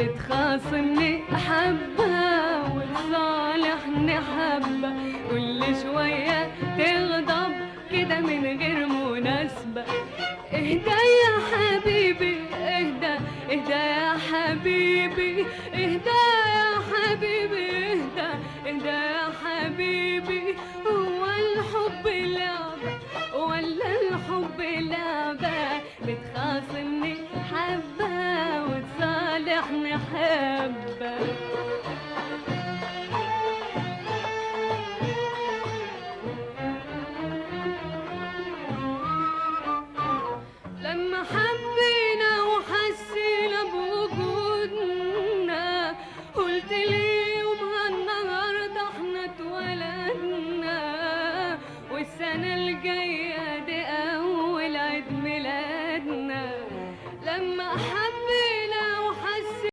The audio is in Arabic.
بتخاصمني حبة وتصالحني حبة، كل شوية تغضب كده من غير مناسبة. اهدى يا حبيبي اهدى، اهدى يا حبيبي اهدى يا حبيبي اهدى، اهدى يا حبيبي. هو الحب لعبة ولا الحب لعبة؟ بتخاصمني حبة وتصالحني حبة.